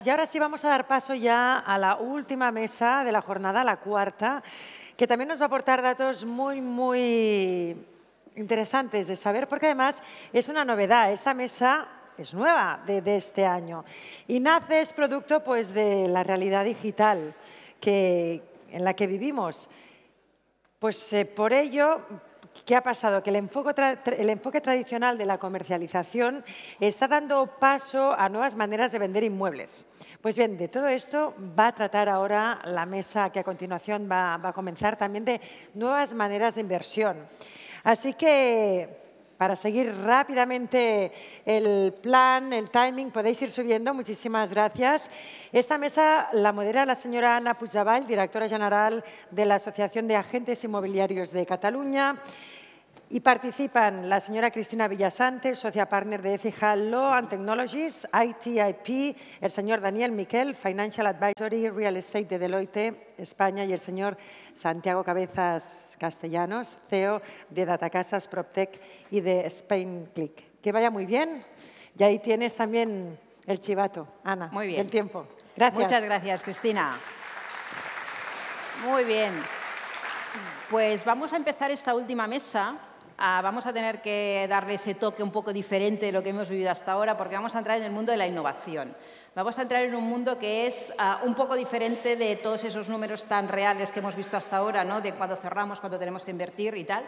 Y ahora sí vamos a dar paso ya a la última mesa de la jornada, la cuarta, que también nos va a aportar datos muy interesantes de saber, porque además es una novedad. Esta mesa es nueva de este año y nace, es producto pues, de la realidad digital en la que vivimos. Pues por ello, ¿qué ha pasado? Que el enfoque tradicional de la comercialización está dando paso a nuevas maneras de vender inmuebles. Pues bien, de todo esto va a tratar ahora la mesa que a continuación va a comenzar, también de nuevas maneras de inversión. Así que, para seguir rápidamente el plan, el timing, podéis ir subiendo. Muchísimas gracias. Esta mesa la modera la señora Anna Puigdevall, directora general de la Asociación de Agentes Inmobiliarios de Cataluña. Y participan la señora Cristina Villasante, socia partner de Ethical Law and Technologies, ITIP, el señor Daniel Miquel, Financial Advisory, Real Estate de Deloitte, España, y el señor Santiago Cabezas Castellanos, CEO de Datacasas, PropTech y de Spain Click. Que vaya muy bien. Y ahí tienes también el chivato, Ana, muy bien. del tiempo. Gracias. Muchas gracias, Cristina. Muy bien. Pues vamos a empezar esta última mesa. Vamos a tener que darle ese toque un poco diferente de lo que hemos vivido hasta ahora, porque vamos a entrar en el mundo de la innovación. Vamos a entrar en un mundo que es un poco diferente de todos esos números tan reales que hemos visto hasta ahora, ¿no? De cuando cerramos, cuando tenemos que invertir y tal.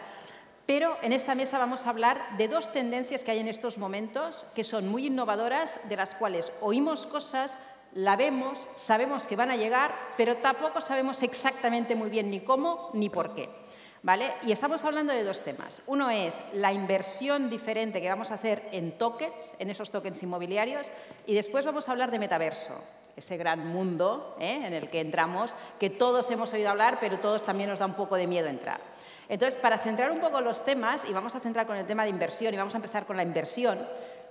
Pero en esta mesa vamos a hablar de dos tendencias que hay en estos momentos que son muy innovadoras, de las cuales oímos cosas, la vemos, sabemos que van a llegar, pero tampoco sabemos exactamente muy bien ni cómo ni por qué. ¿Vale? Y estamos hablando de dos temas. Uno es la inversión diferente que vamos a hacer en tokens, en esos tokens inmobiliarios, y después vamos a hablar de metaverso, ese gran mundo en el que entramos, que todos hemos oído hablar, pero todos también nos da un poco de miedo entrar. Entonces, para centrar un poco los temas, y vamos a centrar con el tema de inversión, y vamos a empezar con la inversión.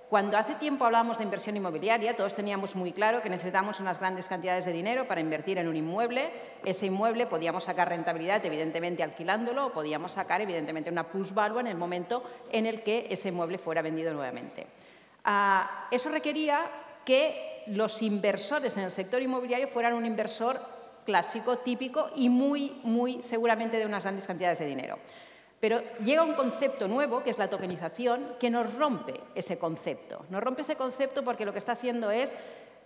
Cuando hace tiempo hablábamos de inversión inmobiliaria, todos teníamos muy claro que necesitábamos unas grandes cantidades de dinero para invertir en un inmueble. Ese inmueble podíamos sacar rentabilidad, evidentemente, alquilándolo, o podíamos sacar, evidentemente, una plusvalua en el momento en el que ese inmueble fuera vendido nuevamente. Eso requería que los inversores en el sector inmobiliario fueran un inversor clásico, típico y muy seguramente de unas grandes cantidades de dinero. Pero llega un concepto nuevo, que es la tokenización, que nos rompe ese concepto. Nos rompe ese concepto porque lo que está haciendo es,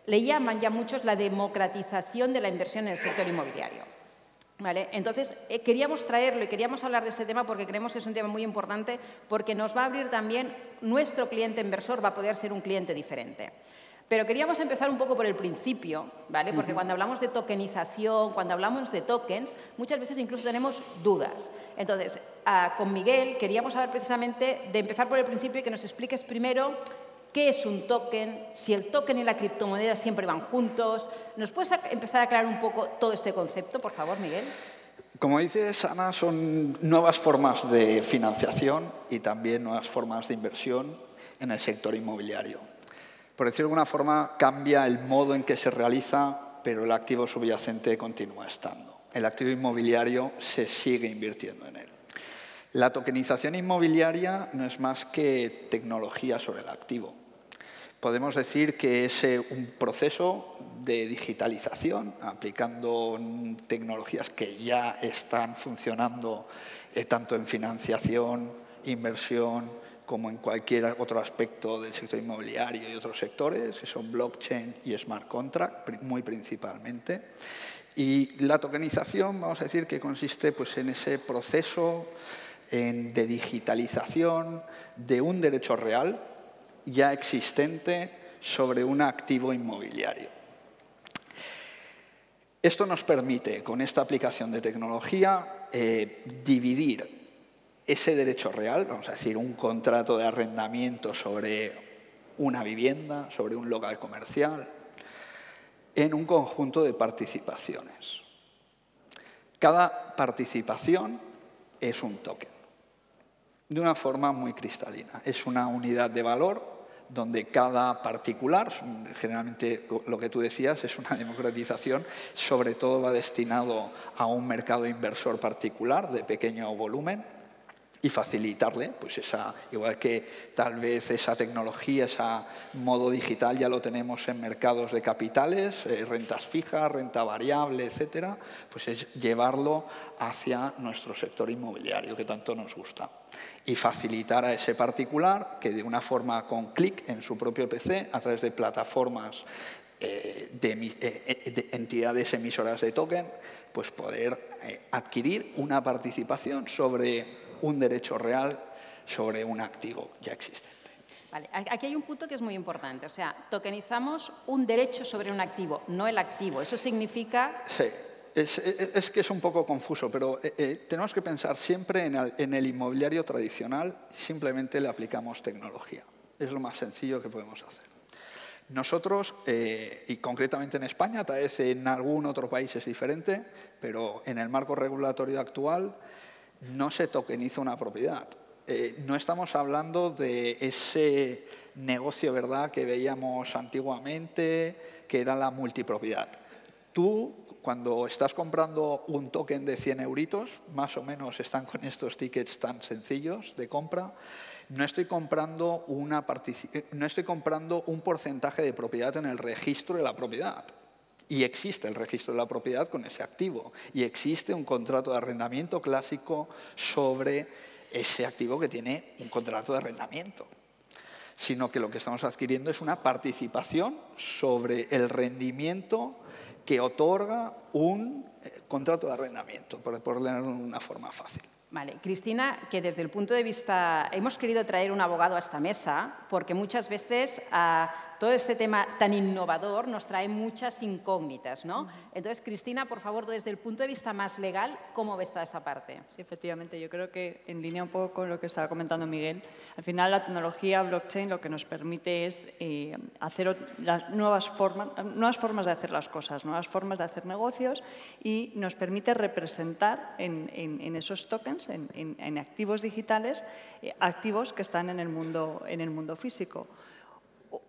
le llaman ya muchos la democratización de la inversión en el sector inmobiliario. ¿Vale? Entonces, queríamos traerlo y queríamos hablar de este tema porque creemos que es un tema muy importante, porque nos va a abrir también, nuestro cliente inversor va a poder ser un cliente diferente. Pero queríamos empezar un poco por el principio, ¿vale? Porque cuando hablamos de tokenización, cuando hablamos de tokens, muchas veces incluso tenemos dudas. Entonces, con Miguel queríamos saber precisamente de empezar por el principio y que nos expliques primero qué es un token, si el token y la criptomoneda siempre van juntos. ¿Nos puedes empezar a aclarar un poco todo este concepto, por favor, Miguel? Como dices, Ana, son nuevas formas de financiación y también nuevas formas de inversión en el sector inmobiliario. Por decirlo de alguna forma, cambia el modo en que se realiza, pero el activo subyacente continúa estando. El activo inmobiliario se sigue invirtiendo en él. La tokenización inmobiliaria no es más que tecnología sobre el activo. Podemos decir que es un proceso de digitalización, aplicando tecnologías que ya están funcionando tanto en financiación, inversión, como en cualquier otro aspecto del sector inmobiliario y otros sectores, que son blockchain y smart contract, muy principalmente. Y la tokenización, vamos a decir, que consiste pues, en ese proceso de digitalización de un derecho real ya existente sobre un activo inmobiliario. Esto nos permite, con esta aplicación de tecnología, dividir ese derecho real, vamos a decir, un contrato de arrendamiento sobre una vivienda, sobre un local comercial, en un conjunto de participaciones. Cada participación es un token, de una forma muy cristalina. Es una unidad de valor donde cada particular, generalmente lo que tú decías es una democratización, sobre todo va destinado a un mercado inversor particular de pequeño volumen, y facilitarle, pues igual que tal vez esa tecnología, ese modo digital ya lo tenemos en mercados de capitales, rentas fijas, renta variable, etcétera, pues es llevarlo hacia nuestro sector inmobiliario que tanto nos gusta. Y facilitar a ese particular que de una forma con clic en su propio PC, a través de plataformas de entidades emisoras de token, pues poder adquirir una participación sobre un derecho real, sobre un activo ya existente. Vale, aquí hay un punto que es muy importante. O sea, tokenizamos un derecho sobre un activo, no el activo. Eso significa... Sí, es que es un poco confuso, pero tenemos que pensar siempre en el inmobiliario tradicional, simplemente le aplicamos tecnología. Es lo más sencillo que podemos hacer. Nosotros, y concretamente en España, tal vez en algún otro país es diferente, pero en el marco regulatorio actual no se tokeniza una propiedad. No estamos hablando de ese negocio, ¿verdad?, que veíamos antiguamente, que era la multipropiedad. Tú, cuando estás comprando un token de 100 euritos, más o menos están con estos tickets tan sencillos de compra, no estoy comprando un porcentaje de propiedad en el registro de la propiedad. Y existe el registro de la propiedad con ese activo. Y existe un contrato de arrendamiento clásico sobre ese activo que tiene un contrato de arrendamiento. Sino que lo que estamos adquiriendo es una participación sobre el rendimiento que otorga un contrato de arrendamiento, por ponerlo de una forma fácil. Vale, Cristina, que desde el punto de vista... Hemos querido traer un abogado a esta mesa porque muchas veces todo este tema tan innovador nos trae muchas incógnitas, ¿no? Entonces, Cristina, por favor, desde el punto de vista más legal, ¿cómo ves toda esta parte? Sí, efectivamente. Yo creo que en línea un poco con lo que estaba comentando Miguel, al final la tecnología blockchain lo que nos permite es hacer las nuevas formas de hacer las cosas, nuevas formas de hacer negocios y nos permite representar en esos tokens, en activos digitales, activos que están en el mundo físico.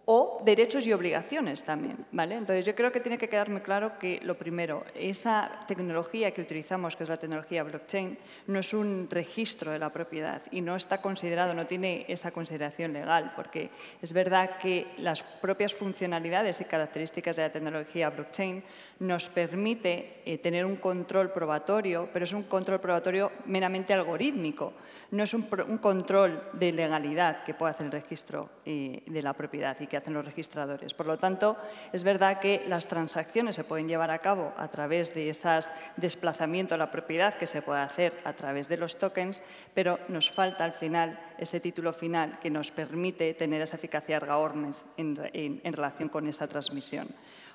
O derechos y obligaciones también, ¿vale? Entonces, yo creo que tiene que quedar muy claro que, lo primero, esa tecnología que utilizamos, que es la tecnología blockchain, no es un registro de la propiedad y no está considerado, no tiene esa consideración legal, porque es verdad que las propias funcionalidades y características de la tecnología blockchain nos permite tener un control probatorio, pero es un control probatorio meramente algorítmico, no es un control de legalidad que puede hacer el registro de la propiedad y que hacen los registradores. Por lo tanto, es verdad que las transacciones se pueden llevar a cabo a través de ese desplazamiento a la propiedad que se puede hacer a través de los tokens, pero nos falta al final ese título final que nos permite tener esa eficacia erga omnes en relación con esa transmisión.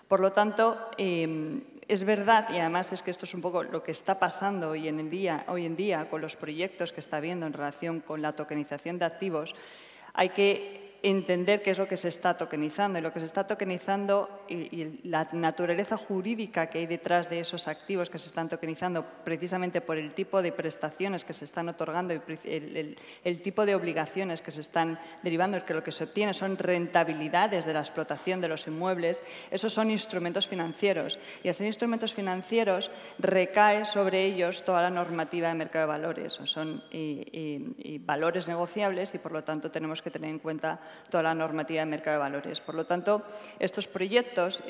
Por lo tanto, es verdad, y además es que esto es un poco lo que está pasando hoy en día con los proyectos que está habiendo en relación con la tokenización de activos, hay que entender qué es lo que se está tokenizando. Y lo que se está tokenizando y la naturaleza jurídica que hay detrás de esos activos que se están tokenizando, precisamente por el tipo de prestaciones que se están otorgando y el tipo de obligaciones que se están derivando, es que lo que se obtiene son rentabilidades de la explotación de los inmuebles, esos son instrumentos financieros. Y al ser instrumentos financieros recae sobre ellos toda la normativa de mercado de valores. Son valores negociables y, por lo tanto, tenemos que tener en cuenta toda la normativa de mercado de valores. Por lo tanto, estos proyectos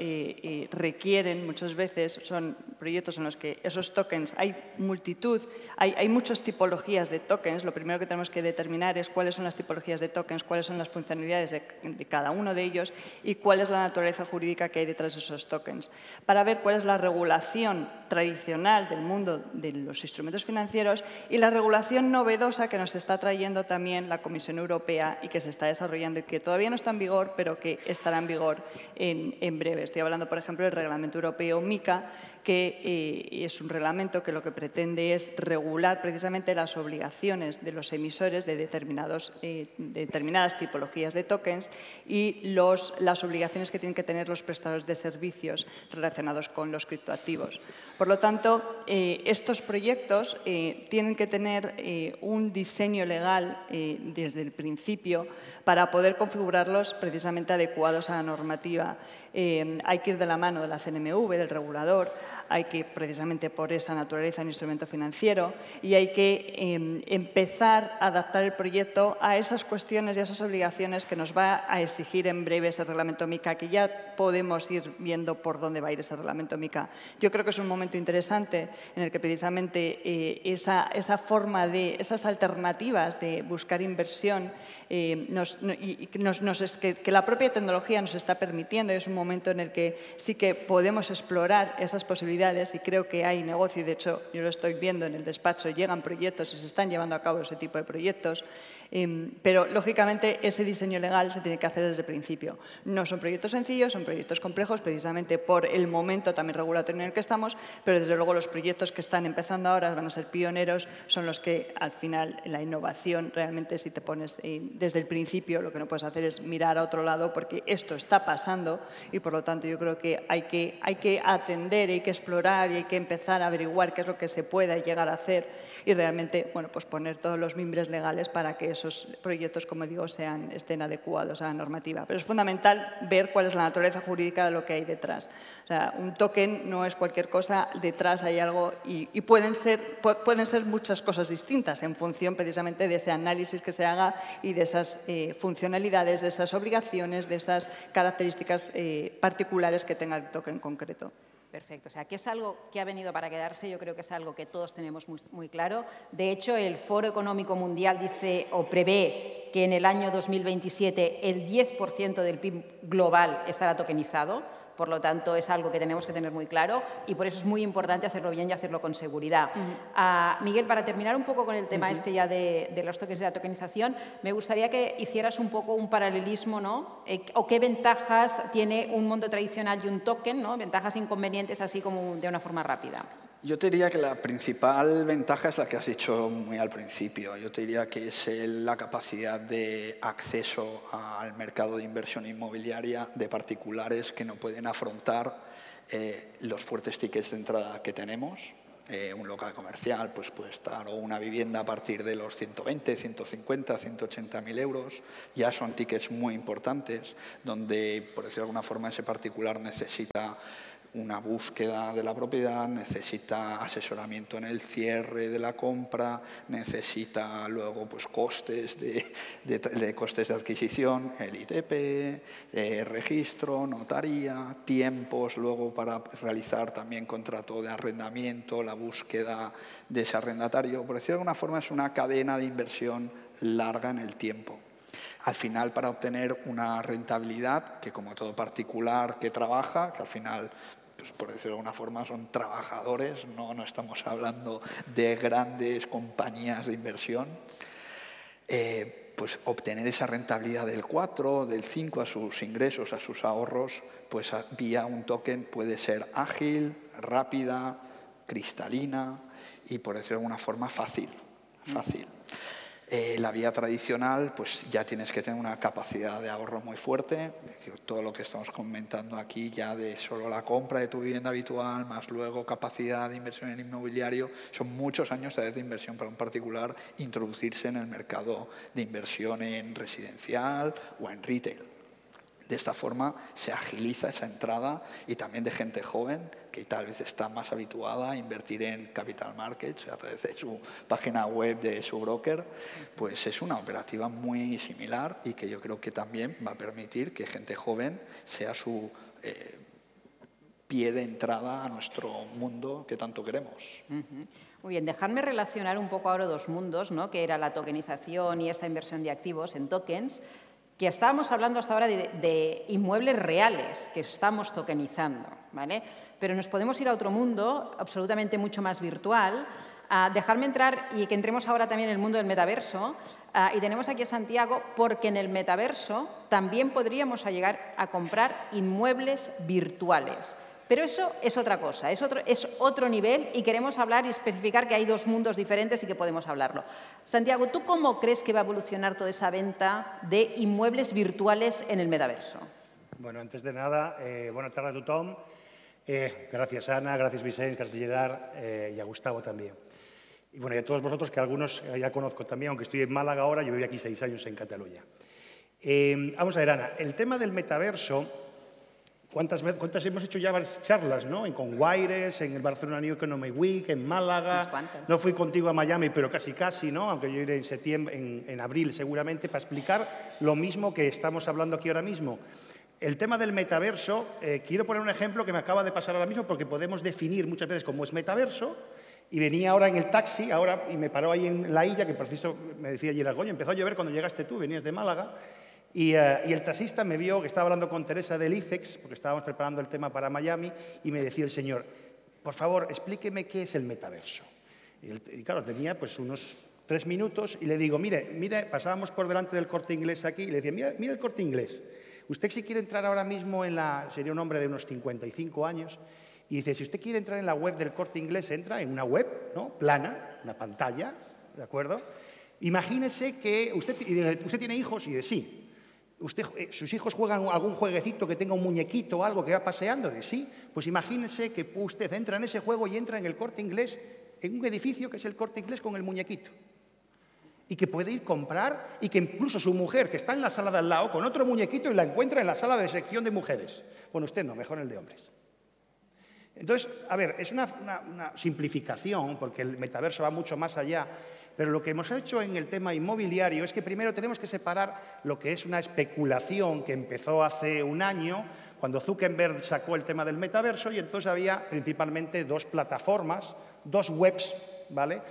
requieren, muchas veces, son proyectos en los que esos tokens, hay multitud, hay muchas tipologías de tokens. Lo primero que tenemos que determinar es cuáles son las tipologías de tokens, cuáles son las funcionalidades de cada uno de ellos y cuál es la naturaleza jurídica que hay detrás de esos tokens, para ver cuál es la regulación tradicional del mundo de los instrumentos financieros y la regulación novedosa que nos está trayendo también la Comisión Europea y que se está desarrollando y que todavía no está en vigor, pero que estará en vigor en breve. Estoy hablando, por ejemplo, del Reglamento Europeo MiCA, que es un reglamento que lo que pretende es regular precisamente las obligaciones de los emisores de determinadas tipologías de tokens y las obligaciones que tienen que tener los prestadores de servicios relacionados con los criptoactivos. Por lo tanto, estos proyectos tienen que tener un diseño legal desde el principio para poder configurarlos precisamente adecuados a la normativa. Hay que ir de la mano de la CNMV, del regulador, hay que, precisamente por esa naturaleza, un instrumento financiero y hay que empezar a adaptar el proyecto a esas cuestiones y a esas obligaciones que nos va a exigir en breve ese reglamento MiCA, que ya podemos ir viendo por dónde va a ir ese reglamento MiCA. Yo creo que es un momento interesante en el que precisamente esas alternativas de buscar inversión que la propia tecnología nos está permitiendo. Es un momento en el que sí que podemos explorar esas posibilidades y creo que hay negocio y de hecho yo lo estoy viendo en el despacho, llegan proyectos y se están llevando a cabo ese tipo de proyectos. Pero, lógicamente, ese diseño legal se tiene que hacer desde el principio. No son proyectos sencillos, son proyectos complejos, precisamente por el momento también regulatorio en el que estamos, pero, desde luego, los proyectos que están empezando ahora van a ser pioneros, son los que, al final, la innovación, realmente, si te pones desde el principio, lo que no puedes hacer es mirar a otro lado, porque esto está pasando y, por lo tanto, yo creo que hay que atender, hay que explorar y hay que empezar a averiguar qué es lo que se pueda llegar a hacer y, realmente, bueno, pues poner todos los mimbres legales para que esos proyectos, como digo, estén adecuados a la normativa. Pero es fundamental ver cuál es la naturaleza jurídica de lo que hay detrás. O sea, un token no es cualquier cosa, detrás hay algo y pueden ser muchas cosas distintas en función precisamente de ese análisis que se haga y de esas funcionalidades, de esas obligaciones, de esas características particulares que tenga el token en concreto. Perfecto. O sea, que es algo que ha venido para quedarse, yo creo que es algo que todos tenemos muy claro. De hecho, el Foro Económico Mundial dice o prevé que en el año 2027 el 10% del PIB global estará tokenizado. Por lo tanto, es algo que tenemos que tener muy claro y por eso es muy importante hacerlo bien y hacerlo con seguridad. Miguel, para terminar un poco con el tema ya de los tokens de la tokenización, me gustaría que hicieras un poco un paralelismo, ¿no? O qué ventajas tiene un mundo tradicional y un token, ¿no? Ventajas e inconvenientes, así como de una forma rápida. Yo te diría que la principal ventaja es la que has dicho muy al principio. Yo te diría que es la capacidad de acceso al mercado de inversión inmobiliaria de particulares que no pueden afrontar los fuertes tickets de entrada que tenemos. Un local comercial pues puede estar, o una vivienda a partir de los 120, 150, 180.000 euros. Ya son tickets muy importantes, donde, por decirlo de alguna forma, ese particular necesita una búsqueda de la propiedad, necesita asesoramiento en el cierre de la compra, necesita luego pues, costes de costes de adquisición, el ITP, registro, notaría, tiempos luego para realizar también contrato de arrendamiento, la búsqueda de ese arrendatario. Por decirlo de alguna forma, es una cadena de inversión larga en el tiempo. Al final, para obtener una rentabilidad, que como todo particular que trabaja, que al final, pues por decirlo de alguna forma, son trabajadores, no estamos hablando de grandes compañías de inversión, pues obtener esa rentabilidad del 4, del 5 a sus ingresos, a sus ahorros, pues vía un token puede ser ágil, rápida, cristalina y, por decirlo de alguna forma, fácil. La vía tradicional, pues ya tienes que tener una capacidad de ahorro muy fuerte. Todo lo que estamos comentando aquí ya de solo la compra de tu vivienda habitual, más luego capacidad de inversión en inmobiliario, son muchos años de inversión para un particular introducirse en el mercado de inversión en residencial o en retail. De esta forma se agiliza esa entrada y también de gente joven que tal vez está más habituada a invertir en capital markets a través de su página web, de su broker, pues es una operativa muy similar y que yo creo que también va a permitir que gente joven sea su pie de entrada a nuestro mundo que tanto queremos. Muy bien, dejadme relacionar un poco ahora dos mundos, ¿no? Que era la tokenización y esta inversión de activos en tokens, que estábamos hablando hasta ahora de inmuebles reales que estamos tokenizando, ¿vale? Pero nos podemos ir a otro mundo absolutamente mucho más virtual. Dejarme entrar y que entremos ahora también en el mundo del metaverso. Y tenemos aquí a Santiago porque en el metaverso también podríamos llegar a comprar inmuebles virtuales. Pero eso es otra cosa, es otro nivel y queremos hablar y especificar que hay dos mundos diferentes y que podemos hablarlo. Santiago, ¿tú cómo crees que va a evolucionar toda esa venta de inmuebles virtuales en el metaverso? Bueno, antes de nada, buenas tardes a tothom. Gracias, Ana, gracias, Vicente, gracias, Gerard, y a Gustavo también. Y bueno, y a todos vosotros, que algunos ya conozco también, aunque estoy en Málaga ahora, yo viví aquí 6 años en Cataluña. Vamos a ver, Ana, el tema del metaverso, ¿cuántas hemos hecho ya varias charlas, ¿no? Con Wires, en el Barcelona New Economy Week, en Málaga. No fui contigo a Miami, pero casi, ¿no? Aunque yo iré en septiembre, en abril seguramente, para explicar lo mismo que estamos hablando aquí ahora mismo. El tema del metaverso, quiero poner un ejemplo que me acaba de pasar ahora mismo, porque podemos definir muchas veces cómo es metaverso. Y venía ahora en el taxi, y me paró ahí en La Illa, que preciso me decía Gerard, coño, empezó a llover cuando llegaste tú, venías de Málaga, y el taxista me vio que estaba hablando con Teresa del ICEX, porque estábamos preparando el tema para Miami, y me decía el señor, por favor, explíqueme qué es el metaverso. Y claro, tenía pues unos 3 minutos, y le digo, mire, pasábamos por delante del Corte Inglés aquí, y le decía, mira el Corte Inglés, usted si quiere entrar ahora mismo sería un hombre de unos 55 años, y dice, si usted quiere entrar en la web del Corte Inglés, entra en una web, ¿no? Plana, una pantalla, ¿de acuerdo? Imagínese que usted tiene hijos y dice, sí. ¿Sus hijos juegan algún jueguecito que tenga un muñequito o algo que va paseando? De sí. Pues imagínese que usted entra en ese juego y entra en el Corte Inglés, en un edificio que es el Corte Inglés con el muñequito. Y que puede ir a comprar y que incluso su mujer, que está en la sala de al lado, con otro muñequito y la encuentra en la sala de sección de mujeres. Bueno, usted no, mejor el de hombres. Entonces, a ver, es una simplificación, porque el metaverso va mucho más allá, pero lo que hemos hecho en el tema inmobiliario es que primero tenemos que separar lo que es una especulación que empezó hace un año, cuando Zuckerberg sacó el tema del metaverso, y entonces había principalmente 2 plataformas, 2 webs, ¿vale?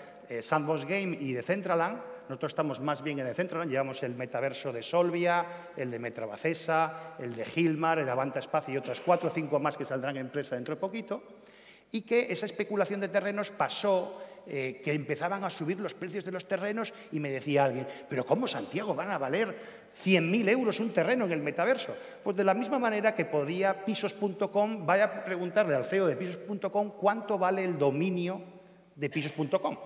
Sandbox Game y Decentraland. Nosotros estamos más bien en Decentraland, llevamos el metaverso de Solvia, el de Metrobacesa, el de Gilmar, el de Avanta Espacio y otras 4 o 5 más que saldrán en empresa dentro de poquito, y que esa especulación de terrenos pasó, que empezaban a subir los precios de los terrenos, y me decía alguien, ¿pero cómo, Santiago, van a valer 100.000 euros un terreno en el metaverso? Pues de la misma manera que podía Pisos.com, vaya a preguntarle al CEO de Pisos.com cuánto vale el dominio de Pisos.com.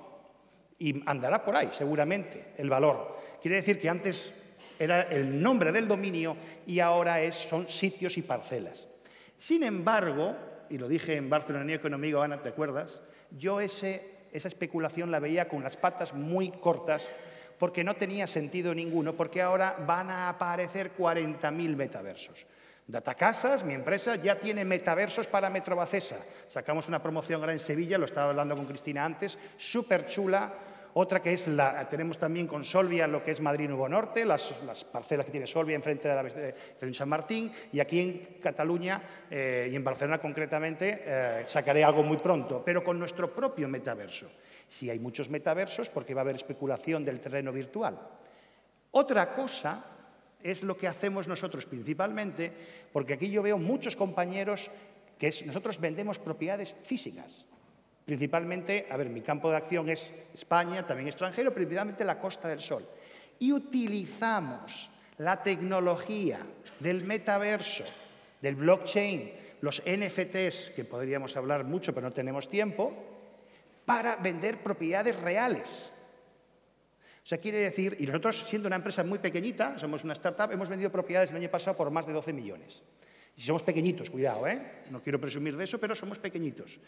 Y andará por ahí, seguramente, el valor. Quiere decir que antes era el nombre del dominio y ahora son sitios y parcelas. Sin embargo, y lo dije en Barcelona New Economy, Ana, ¿te acuerdas? Yo esa especulación la veía con las patas muy cortas, porque no tenía sentido ninguno, porque ahora van a aparecer 40.000 metaversos. Datacasas, mi empresa, ya tiene metaversos para Metrobacesa. Sacamos una promoción ahora en Sevilla, lo estaba hablando con Cristina antes, súper chula. Otra que tenemos también con Solvia, lo que es Madrid Nuevo Norte, las parcelas que tiene Solvia enfrente de San Martín, y aquí en Cataluña y en Barcelona concretamente sacaré algo muy pronto, pero con nuestro propio metaverso. Si hay muchos metaversos, porque va a haber especulación del terreno virtual. Otra cosa es lo que hacemos nosotros principalmente, porque aquí yo veo muchos compañeros que nosotros vendemos propiedades físicas. Principalmente, a ver, mi campo de acción es España, también extranjero, principalmente la Costa del Sol. Y utilizamos la tecnología del metaverso, del blockchain, los NFTs, que podríamos hablar mucho pero no tenemos tiempo, para vender propiedades reales. O sea, quiere decir, y nosotros siendo una empresa muy pequeñita, somos una startup, hemos vendido propiedades el año pasado por más de 12 millones. Y somos pequeñitos, cuidado, no quiero presumir de eso, pero somos pequeñitos.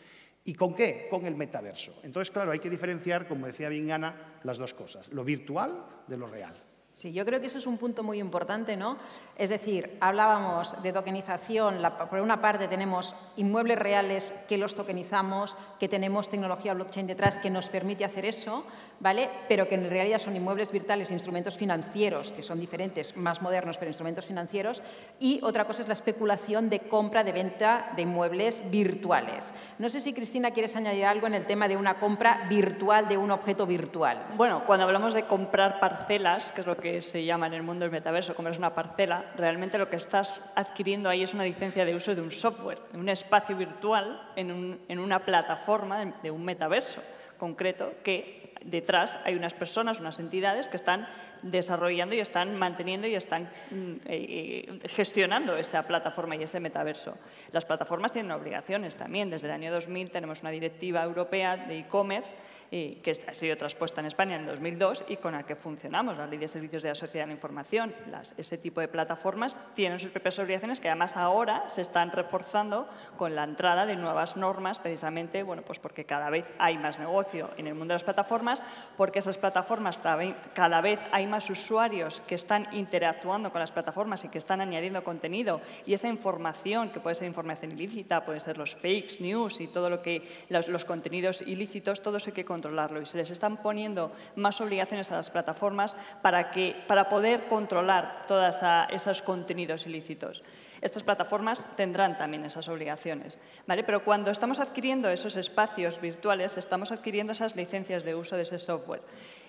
¿Y con qué? Con el metaverso. Entonces, claro, hay que diferenciar, como decía bien Ana, las dos cosas, lo virtual de lo real. Sí, yo creo que eso es un punto muy importante, ¿no? Es decir, hablábamos de tokenización, por una parte tenemos inmuebles reales que los tokenizamos, que tenemos tecnología blockchain detrás que nos permite hacer eso, ¿vale? Pero que en realidad son inmuebles virtuales e instrumentos financieros, que son diferentes, más modernos, pero instrumentos financieros. Y otra cosa es la especulación de compra, de venta de inmuebles virtuales. No sé si, Cristina, quieres añadir algo en el tema de una compra virtual de un objeto virtual. Bueno, cuando hablamos de comprar parcelas, que es lo que se llama en el mundo del metaverso, compras una parcela, realmente lo que estás adquiriendo ahí es una licencia de uso de un software, de un espacio virtual en una plataforma de un metaverso concreto que detrás hay unas personas, unas entidades que están desarrollando y están manteniendo y están gestionando esa plataforma y ese metaverso. Las plataformas tienen obligaciones también. Desde el año 2000 tenemos una directiva europea de e-commerce que ha sido traspuesta en España en el 2002 y con la que funcionamos. La Ley de Servicios de la Sociedad de la Información, ese tipo de plataformas tienen sus propias obligaciones que además ahora se están reforzando con la entrada de nuevas normas, precisamente pues porque cada vez hay más negocio en el mundo de las plataformas, porque esas plataformas cada vez hay más usuarios que están interactuando con las plataformas y que están añadiendo contenido, y esa información, que puede ser información ilícita, pueden ser los fakes, news y todo lo que los contenidos ilícitos, todo eso hay que controlarlo, y se les están poniendo más obligaciones a las plataformas para poder controlar todos esos contenidos ilícitos. Estas plataformas tendrán también esas obligaciones, ¿vale? Pero cuando estamos adquiriendo esos espacios virtuales, estamos adquiriendo esas licencias de uso de ese software.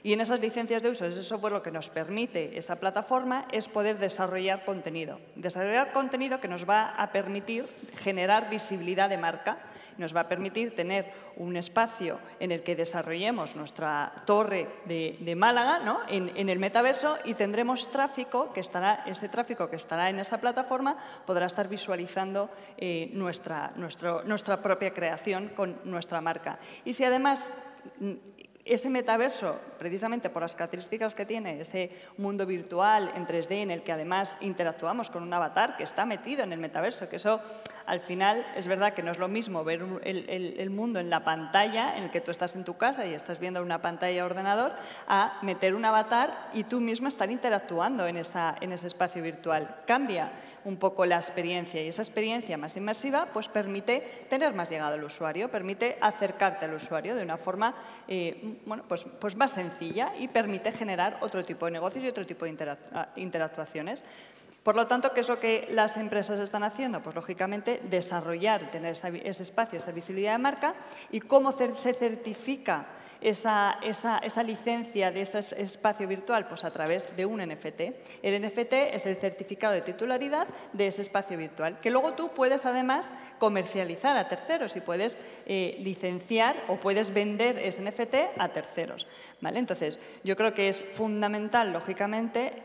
Y en esas licencias de uso de ese software lo que nos permite esa plataforma es poder desarrollar contenido. Desarrollar contenido que nos va a permitir generar visibilidad de marca, nos va a permitir tener un espacio en el que desarrollemos nuestra torre de Málaga, ¿no? en el metaverso, y tendremos tráfico que estará, ese tráfico que estará en esa plataforma podrá estar visualizando nuestra propia creación con nuestra marca. Y si además ese metaverso, precisamente por las características que tiene, ese mundo virtual en 3D en el que además interactuamos con un avatar que está metido en el metaverso, que eso al final es verdad que no es lo mismo ver el mundo en la pantalla, en el que tú estás en tu casa y estás viendo una pantalla de ordenador, a meter un avatar y tú mismo estar interactuando en ese espacio virtual. Cambia un poco la experiencia, y esa experiencia más inmersiva pues permite tener más llegada al usuario, permite acercarte al usuario de una forma pues más sencilla, y permite generar otro tipo de negocios y otro tipo de interactuaciones. Por lo tanto, ¿qué es lo que las empresas están haciendo? Pues, lógicamente, desarrollar, tener ese espacio, esa visibilidad de marca. ¿Y cómo se certifica esa licencia de ese espacio virtual? Pues a través de un NFT. El NFT es el certificado de titularidad de ese espacio virtual, que luego tú puedes además comercializar a terceros y puedes licenciar o puedes vender ese NFT a terceros, ¿vale? Entonces, yo creo que es fundamental, lógicamente,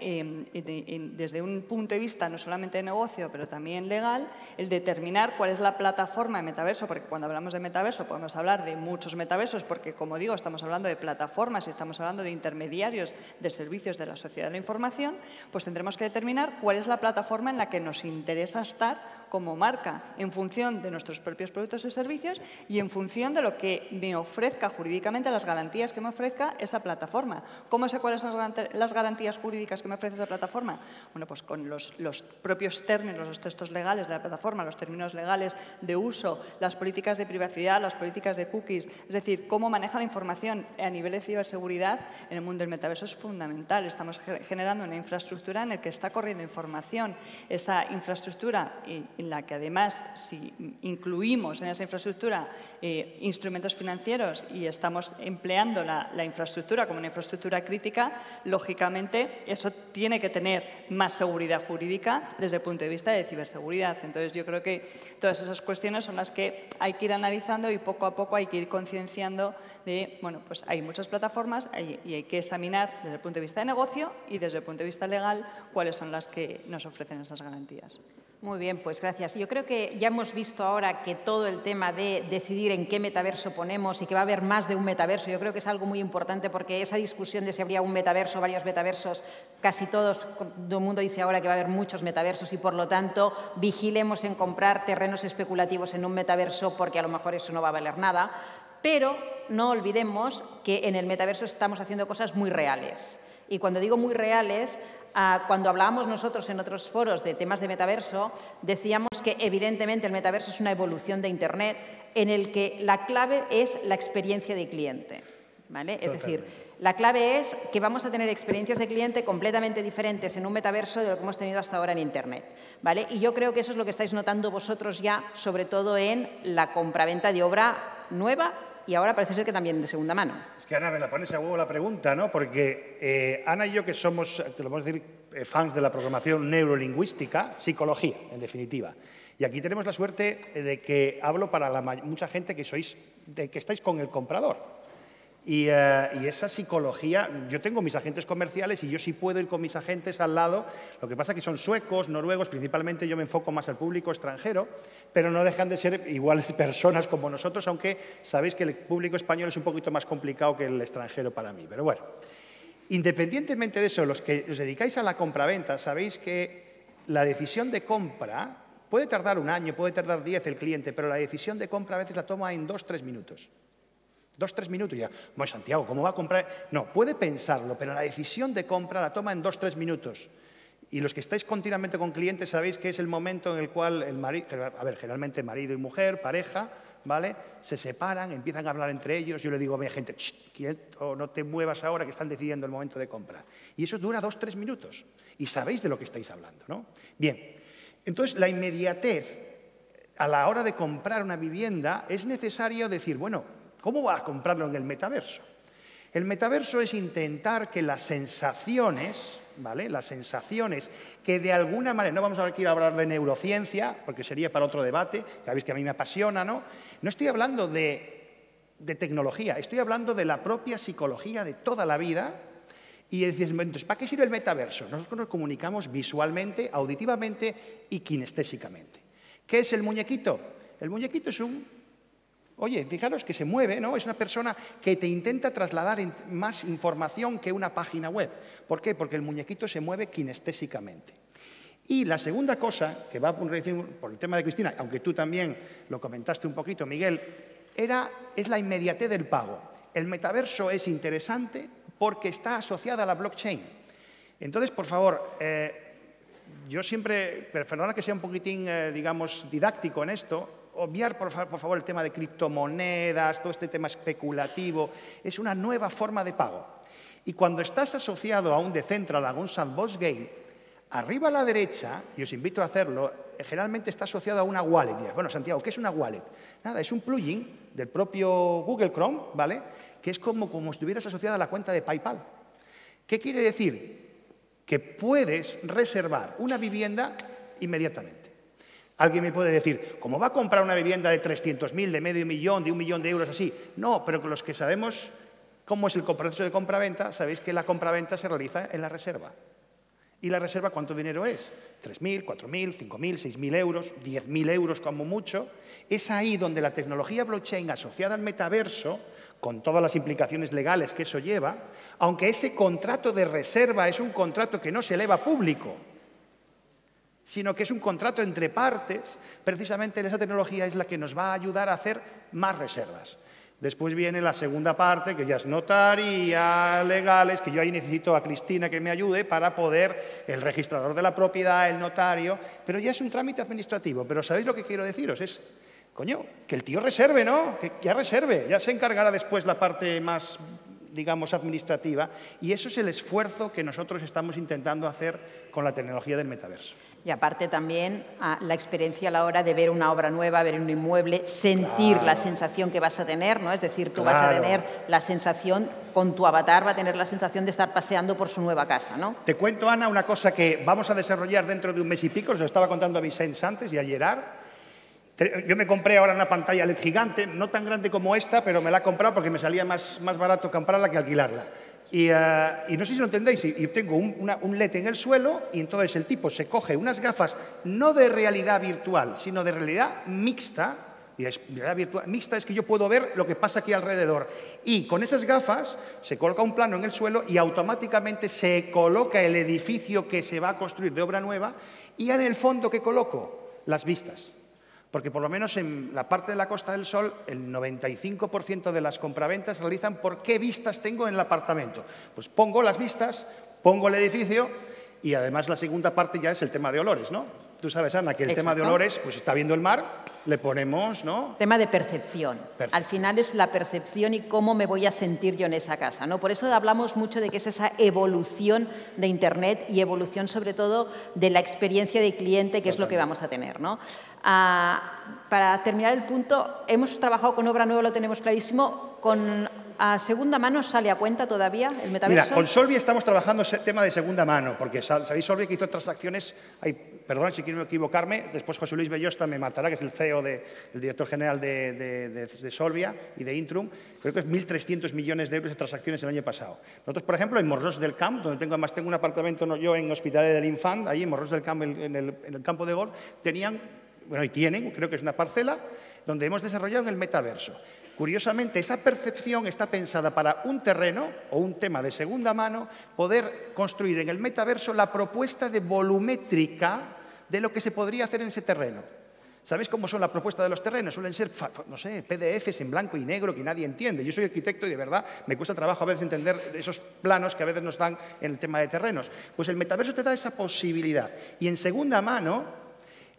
desde un punto de vista no solamente de negocio, pero también legal, el determinar cuál es la plataforma de metaverso, porque cuando hablamos de metaverso podemos hablar de muchos metaversos, porque, como digo, estamos hablando de plataformas y estamos hablando de intermediarios de servicios de la sociedad de la información, pues tendremos que determinar cuál es la plataforma en la que nos interesa estar como marca, en función de nuestros propios productos y servicios y en función de lo que me ofrezca jurídicamente, las garantías que me ofrezca esa plataforma. ¿Cómo sé cuáles son las garantías jurídicas que me ofrece esa plataforma? Bueno, pues con los propios términos, los textos legales de la plataforma, los términos legales de uso, las políticas de privacidad, las políticas de cookies, es decir, cómo maneja la información a nivel de ciberseguridad en el mundo del metaverso es fundamental. Estamos generando una infraestructura en la que está corriendo información. Esa infraestructura en la que además, si incluimos en esa infraestructura instrumentos financieros y estamos empleando la infraestructura como una infraestructura crítica, lógicamente eso tiene que tener más seguridad jurídica desde el punto de vista de ciberseguridad. Entonces, yo creo que todas esas cuestiones son las que hay que ir analizando y poco a poco hay que ir concienciando de, bueno, pues hay muchas plataformas y hay que examinar desde el punto de vista de negocio y desde el punto de vista legal cuáles son las que nos ofrecen esas garantías. Muy bien, pues gracias. Yo creo que ya hemos visto ahora que todo el tema de decidir en qué metaverso ponemos y que va a haber más de un metaverso, yo creo que es algo muy importante, porque esa discusión de si habría un metaverso, varios metaversos, casi todo el mundo dice ahora que va a haber muchos metaversos y, por lo tanto, vigilemos en comprar terrenos especulativos en un metaverso, porque a lo mejor eso no va a valer nada. Pero no olvidemos que en el metaverso estamos haciendo cosas muy reales. Y cuando digo muy reales, cuando hablábamos nosotros en otros foros de temas de metaverso, decíamos que evidentemente el metaverso es una evolución de Internet en el que la clave es la experiencia de cliente, ¿vale? Es decir, la clave es que vamos a tener experiencias de cliente completamente diferentes en un metaverso de lo que hemos tenido hasta ahora en Internet, ¿vale? Y yo creo que eso es lo que estáis notando vosotros ya, sobre todo en la compraventa de obra nueva y ahora parece ser que también de segunda mano. Es que, Ana, me la pones a huevo la pregunta, ¿no? Porque Ana y yo, que somos, te lo vamos a decir, fans de la programación neurolingüística, psicología, en definitiva. Y aquí tenemos la suerte de que hablo para mucha gente que estáis con el comprador. Y esa psicología, yo tengo mis agentes comerciales y yo sí puedo ir con mis agentes al lado, lo que pasa es que son suecos, noruegos, principalmente yo me enfoco más al público extranjero, pero no dejan de ser iguales personas como nosotros, aunque sabéis que el público español es un poquito más complicado que el extranjero para mí. Pero bueno, independientemente de eso, los que os dedicáis a la compraventa, sabéis que la decisión de compra puede tardar un año, puede tardar 10 el cliente, pero la decisión de compra a veces la toma en 2 o 3 minutos. 2-3 minutos. Y ya, bueno, Santiago, ¿cómo va a comprar? No, puede pensarlo, pero la decisión de compra la toma en 2-3 minutos. Y los que estáis continuamente con clientes sabéis que es el momento en el cual el marido, a ver, generalmente marido y mujer, pareja, ¿vale? Se separan, empiezan a hablar entre ellos. Yo le digo a mi gente, quieto, no te muevas ahora que están decidiendo el momento de compra. Y eso dura 2-3 minutos. Y sabéis de lo que estáis hablando, ¿no? Bien, entonces la inmediatez a la hora de comprar una vivienda es necesario decir, bueno, ¿cómo va a comprarlo en el metaverso? El metaverso es intentar que las sensaciones, ¿vale? Las sensaciones que de alguna manera, no vamos a aquí a hablar de neurociencia, porque sería para otro debate, ya veis que a mí me apasiona, ¿no? No estoy hablando de tecnología, estoy hablando de la propia psicología de toda la vida. Y dices, entonces, ¿para qué sirve el metaverso? Nosotros nos comunicamos visualmente, auditivamente y kinestésicamente. ¿Qué es el muñequito? El muñequito es oye, fijaros que se mueve, ¿no? Es una persona que te intenta trasladar más información que una página web. ¿Por qué? Porque el muñequito se mueve kinestésicamente. Y la segunda cosa, que va por el tema de Cristina, aunque tú también lo comentaste un poquito, Miguel, es la inmediatez del pago. El metaverso es interesante porque está asociada a la blockchain. Entonces, por favor, yo siempre, perdona que sea un poquitín, digamos, didáctico en esto, obviar, por favor, el tema de criptomonedas, todo este tema especulativo. Es una nueva forma de pago. Y cuando estás asociado a un Decentraland, a un Sandbox Game, arriba a la derecha, y os invito a hacerlo, generalmente está asociado a una wallet. Bueno, Santiago, ¿qué es una wallet? Nada, es un plugin del propio Google Chrome, ¿vale? Que es como si estuvieras asociado a la cuenta de PayPal. ¿Qué quiere decir? Que puedes reservar una vivienda inmediatamente. Alguien me puede decir, ¿cómo va a comprar una vivienda de 300.000, de medio millón, de 1 millón de euros así? No, pero los que sabemos cómo es el proceso de compra-venta, sabéis que la compra-venta se realiza en la reserva. ¿Y la reserva cuánto dinero es? 3.000, 4.000, 5.000, 6.000 euros, 10.000 euros como mucho. Es ahí donde la tecnología blockchain asociada al metaverso, con todas las implicaciones legales que eso lleva, aunque ese contrato de reserva es un contrato que no se eleva público, sino que es un contrato entre partes, precisamente esa tecnología es la que nos va a ayudar a hacer más reservas. Después viene la segunda parte, que ya es notaría, legales, que yo ahí necesito a Cristina que me ayude para poder, el registrador de la propiedad, el notario, pero ya es un trámite administrativo. Pero ¿sabéis lo que quiero deciros? Es, coño, que el tío reserve, ¿no? Que ya reserve, ya se encargará después la parte más, digamos, administrativa, y eso es el esfuerzo que nosotros estamos intentando hacer con la tecnología del metaverso. Y aparte también la experiencia a la hora de ver una obra nueva, ver un inmueble, sentir la sensación que vas a tener, ¿no? Es decir, tú vas a tener la sensación, con tu avatar va a tener la sensación de estar paseando por su nueva casa, ¿no? Te cuento, Ana, una cosa que vamos a desarrollar dentro de un mes y pico, os lo estaba contando a Vicens antes y a Gerard. Yo me compré ahora una pantalla LED gigante, no tan grande como esta, pero me la he comprado porque me salía más barato comprarla que alquilarla. Y no sé si lo entendéis, y tengo un LED en el suelo y entonces el tipo se coge unas gafas no de realidad virtual, sino de realidad mixta, y realidad virtual mixta es que yo puedo ver lo que pasa aquí alrededor. Y con esas gafas se coloca un plano en el suelo y automáticamente se coloca el edificio que se va a construir de obra nueva y en el fondo, ¿qué coloco? Las vistas. Porque por lo menos en la parte de la Costa del Sol, el 95% de las compraventas se realizan por qué vistas tengo en el apartamento. Pues pongo las vistas, pongo el edificio y además la segunda parte ya es el tema de olores, ¿no? Tú sabes, Ana, que el tema de olores, pues está viendo el mar, le ponemos, ¿no? Tema de percepción. Al final es la percepción y cómo me voy a sentir yo en esa casa, ¿no? Por eso hablamos mucho de que es esa evolución de Internet y evolución sobre todo de la experiencia de cliente, que es lo que vamos a tener, ¿no? Para terminar el punto, hemos trabajado con obra nueva, lo tenemos clarísimo, con segunda mano sale a cuenta todavía el metaverso. Mira, con Solvi estamos trabajando ese tema de segunda mano, porque sabéis Solvi que hizo transacciones, perdón si quiero equivocarme, después José Luis Bellosta me matará, que es el CEO, el director general de Solvia y de Intrum, creo que es 1.300 millones de euros de transacciones el año pasado. Nosotros, por ejemplo, en Morros del Camp, donde tengo un apartamento yo en Hospitalet del Infant, ahí en Morros del Camp, en el campo de golf, y tienen, creo que es una parcela, donde hemos desarrollado en el metaverso. Curiosamente, esa percepción está pensada para un terreno o un tema de segunda mano, poder construir en el metaverso la propuesta de volumétrica de lo que se podría hacer en ese terreno. ¿Sabéis cómo son la propuesta de los terrenos? Suelen ser, no sé, PDFs en blanco y negro que nadie entiende. Yo soy arquitecto y de verdad me cuesta trabajo a veces entender esos planos que a veces nos dan en el tema de terrenos. Pues el metaverso te da esa posibilidad. Y en segunda mano,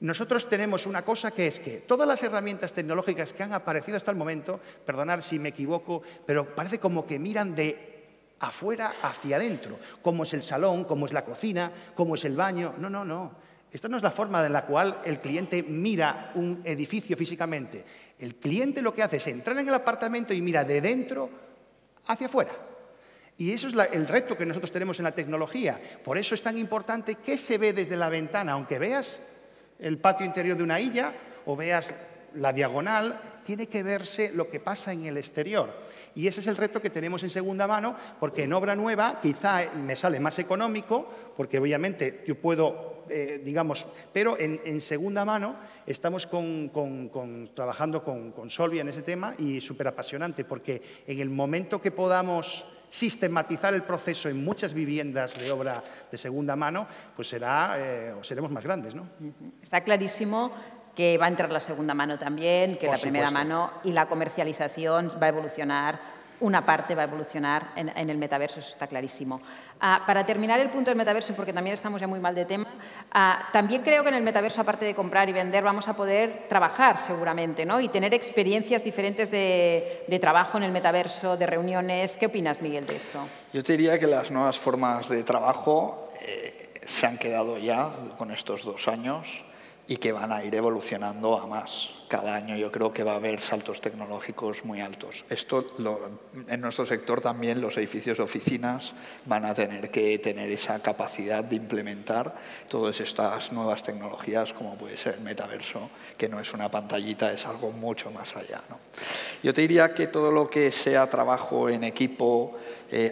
nosotros tenemos una cosa que es que todas las herramientas tecnológicas que han aparecido hasta el momento, perdonad si me equivoco, pero parece como que miran de afuera hacia adentro. Cómo es el salón, cómo es la cocina, cómo es el baño. No, no, no. Esta no es la forma en la cual el cliente mira un edificio físicamente. El cliente lo que hace es entrar en el apartamento y mira de dentro hacia afuera. Y eso es el reto que nosotros tenemos en la tecnología. Por eso es tan importante qué se ve desde la ventana. Aunque veas el patio interior de una illa o veas la diagonal, tiene que verse lo que pasa en el exterior. Y ese es el reto que tenemos en segunda mano, porque en obra nueva quizá me sale más económico, porque obviamente yo puedo, digamos, pero en segunda mano estamos trabajando con Solvia en ese tema y súper apasionante, porque en el momento que podamos sistematizar el proceso en muchas viviendas de obra de segunda mano, pues seremos más grandes, ¿no? Está clarísimo que va a entrar la segunda mano también, que la primera mano y la comercialización va a evolucionar, una parte va a evolucionar en el metaverso, eso está clarísimo. Para terminar el punto del metaverso, porque también estamos ya muy mal de tema, también creo que en el metaverso, aparte de comprar y vender, vamos a poder trabajar seguramente, ¿no? Y tener experiencias diferentes de trabajo en el metaverso, de reuniones. ¿Qué opinas, Miguel, de esto? Yo te diría que las nuevas formas de trabajo se han quedado ya con estos 2 años y que van a ir evolucionando a más. Cada año yo creo que va a haber saltos tecnológicos muy altos. En nuestro sector también los edificios de oficinas van a tener que tener esa capacidad de implementar todas estas nuevas tecnologías, como puede ser el metaverso, que no es una pantallita, es algo mucho más allá, ¿no? Yo te diría que todo lo que sea trabajo en equipo,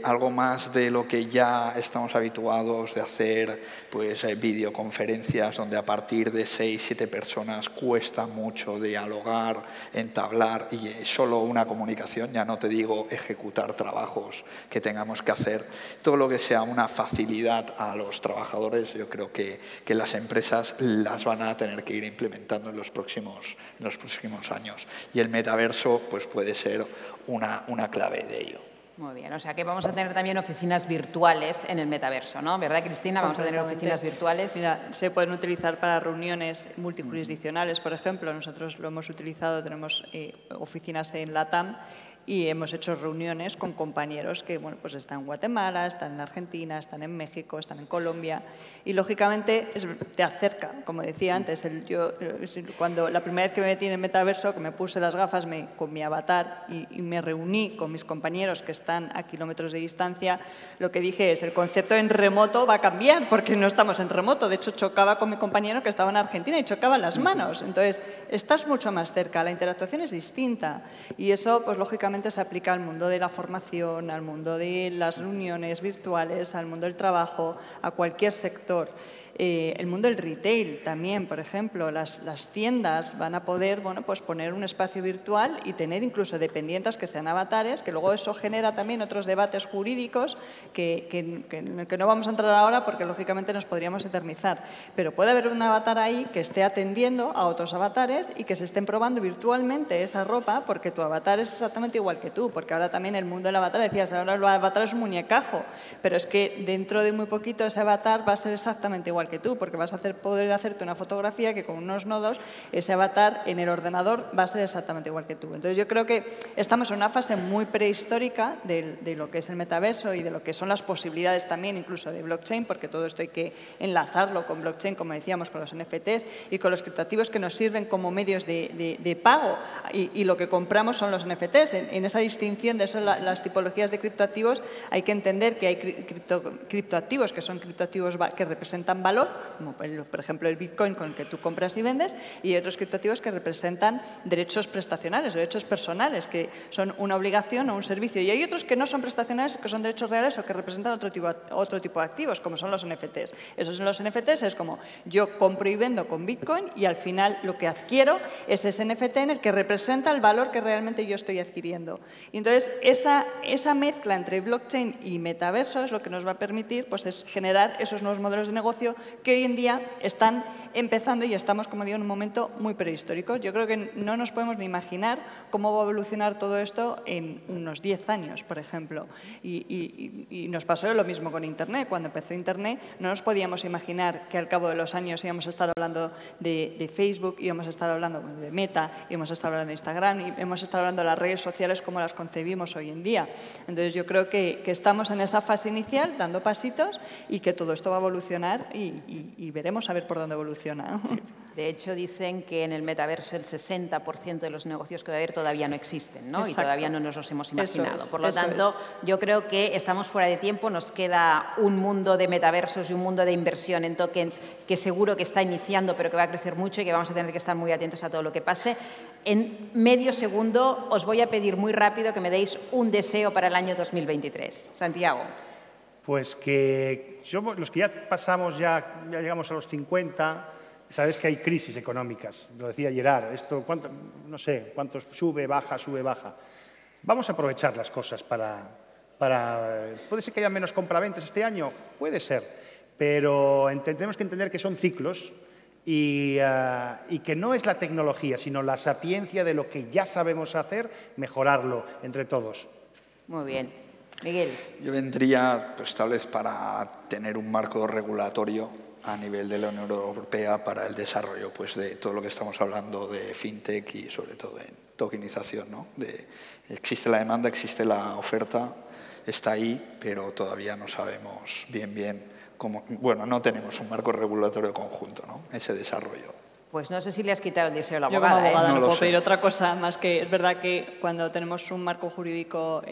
algo más de lo que ya estamos habituados de hacer, pues videoconferencias donde a partir de 6, 7 personas cuesta mucho dialogar, entablar y solo una comunicación, ya no te digo ejecutar trabajos que tengamos que hacer, todo lo que sea una facilidad a los trabajadores, yo creo que las empresas las van a tener que ir implementando en los próximos años. Y el metaverso pues puede ser una clave de ello. Muy bien, o sea que vamos a tener también oficinas virtuales en el metaverso, ¿no? ¿Verdad, Cristina? Vamos a tener oficinas virtuales. Mira, se pueden utilizar para reuniones multijurisdiccionales, por ejemplo. Nosotros lo hemos utilizado, tenemos oficinas en LATAM y hemos hecho reuniones con compañeros que bueno, pues están en Guatemala, están en Argentina, están en México, están en Colombia y lógicamente te acerca, como decía antes, cuando la primera vez que me metí en el metaverso, que me puse las gafas con mi avatar y me reuní con mis compañeros que están a kilómetros de distancia, lo que dije es el concepto en remoto va a cambiar porque no estamos en remoto, de hecho chocaba con mi compañero que estaba en Argentina y chocaban las manos, entonces estás mucho más cerca, la interactuación es distinta y eso pues lógicamente se aplica al mundo de la formación, al mundo de las reuniones virtuales, al mundo del trabajo, a cualquier sector. El mundo del retail también, por ejemplo, las tiendas van a poder pues poner un espacio virtual y tener incluso dependientes que sean avatares, que luego eso genera también otros debates jurídicos que no vamos a entrar ahora porque lógicamente nos podríamos eternizar. Pero puede haber un avatar ahí que esté atendiendo a otros avatares y que se estén probando virtualmente esa ropa porque tu avatar es exactamente igual que tú, porque ahora también el mundo del avatar, decías, ahora el avatar es un muñecajo, pero es que dentro de muy poquito ese avatar va a ser exactamente igual que tú, porque vas a poder hacerte una fotografía que con unos nodos ese avatar en el ordenador va a ser exactamente igual que tú. Entonces yo creo que estamos en una fase muy prehistórica de lo que es el metaverso y de lo que son las posibilidades también incluso de blockchain, porque todo esto hay que enlazarlo con blockchain, como decíamos, con los NFTs y con los criptoactivos que nos sirven como medios de pago y lo que compramos son los NFTs. En esa distinción de eso, las tipologías de criptoactivos hay que entender que hay criptoactivos que son criptoactivos que representan valor, como por ejemplo el Bitcoin con el que tú compras y vendes, y otros criptoactivos que representan derechos prestacionales o derechos personales, que son una obligación o un servicio. Y hay otros que no son prestacionales, que son derechos reales o que representan otro tipo de activos, como son los NFTs. Esos en los NFTs es como yo compro y vendo con Bitcoin y al final lo que adquiero es ese NFT en el que representa el valor que realmente yo estoy adquiriendo. Y entonces, esa mezcla entre blockchain y metaverso es lo que nos va a permitir pues, es generar esos nuevos modelos de negocio que hoy en día están empezando y estamos, como digo, en un momento muy prehistórico. Yo creo que no nos podemos ni imaginar cómo va a evolucionar todo esto en unos 10 años, por ejemplo. Y nos pasó lo mismo con Internet. Cuando empezó Internet no nos podíamos imaginar que al cabo de los años íbamos a estar hablando de Facebook, íbamos a estar hablando de Meta, íbamos a estar hablando de Instagram, y íbamos a estar hablando de las redes sociales como las concebimos hoy en día. Entonces yo creo que estamos en esa fase inicial, dando pasitos, y que todo esto va a evolucionar y veremos a ver por dónde evoluciona. De hecho, dicen que en el metaverso el 60% de los negocios que va a haber todavía no existen, ¿no? Y todavía no nos los hemos imaginado. Por lo tanto, yo creo que estamos fuera de tiempo, nos queda un mundo de metaversos y un mundo de inversión en tokens que seguro que está iniciando, pero que va a crecer mucho y que vamos a tener que estar muy atentos a todo lo que pase. En medio segundo os voy a pedir muy rápido que me deis un deseo para el año 2023. Santiago. Pues que los que ya pasamos, ya llegamos a los 50, sabes que hay crisis económicas. Lo decía Gerard, esto, no sé, cuántos sube, baja. Vamos a aprovechar las cosas ¿Puede ser que haya menos compraventes este año? Puede ser, pero tenemos que entender que son ciclos y que no es la tecnología, sino la sapiencia de lo que ya sabemos hacer, mejorarlo entre todos. Muy bien. Miguel. Yo vendría, pues tal vez para tener un marco regulatorio a nivel de la Unión Europea para el desarrollo pues, de todo lo que estamos hablando de fintech y sobre todo en tokenización, ¿no? Existe la demanda, existe la oferta, está ahí, pero todavía no sabemos bien cómo. Bueno, no tenemos un marco regulatorio conjunto, ¿no? Ese desarrollo. Pues no sé si le has quitado el deseo a la Yo como abogada. abogada no lo puedo sé. pedir otra cosa más que es verdad que cuando tenemos un marco jurídico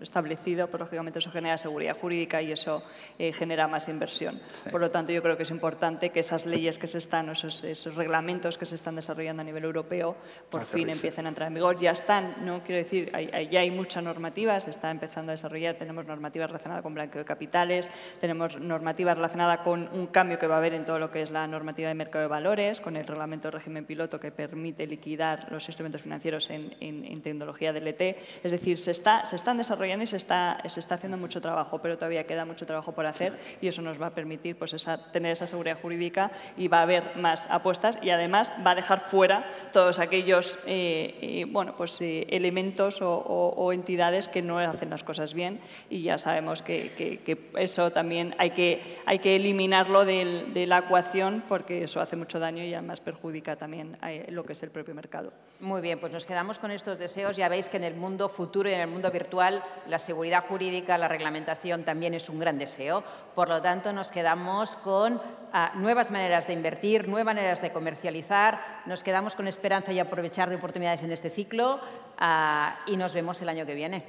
establecido, pues lógicamente eso genera seguridad jurídica y eso genera más inversión. Sí. Por lo tanto, yo creo que es importante que esas leyes que se están, esos reglamentos que se están desarrollando a nivel europeo, por fin empiecen a entrar en vigor. Ya están, no quiero decir, ya hay mucha normativa, se está empezando a desarrollar, tenemos normativa relacionada con blanqueo de capitales, tenemos normativa relacionada con un cambio que va a haber en todo lo que es la normativa de mercado de valores, con el reglamento de régimen piloto que permite liquidar los instrumentos financieros en tecnología DLT. Es decir, se están desarrollando y se está haciendo mucho trabajo, pero todavía queda mucho trabajo por hacer y eso nos va a permitir pues, tener esa seguridad jurídica y va a haber más apuestas y además va a dejar fuera todos aquellos elementos o entidades que no hacen las cosas bien y ya sabemos que eso también hay que eliminarlo de la ecuación porque eso hace mucho daño y además perjudica también lo que es el propio mercado. Muy bien, pues nos quedamos con estos deseos. Ya veis que en el mundo futuro y en el mundo virtual la seguridad jurídica, la reglamentación también es un gran deseo. Por lo tanto, nos quedamos con nuevas maneras de invertir, nuevas maneras de comercializar. Nos quedamos con esperanza y aprovechar de oportunidades en este ciclo y nos vemos el año que viene.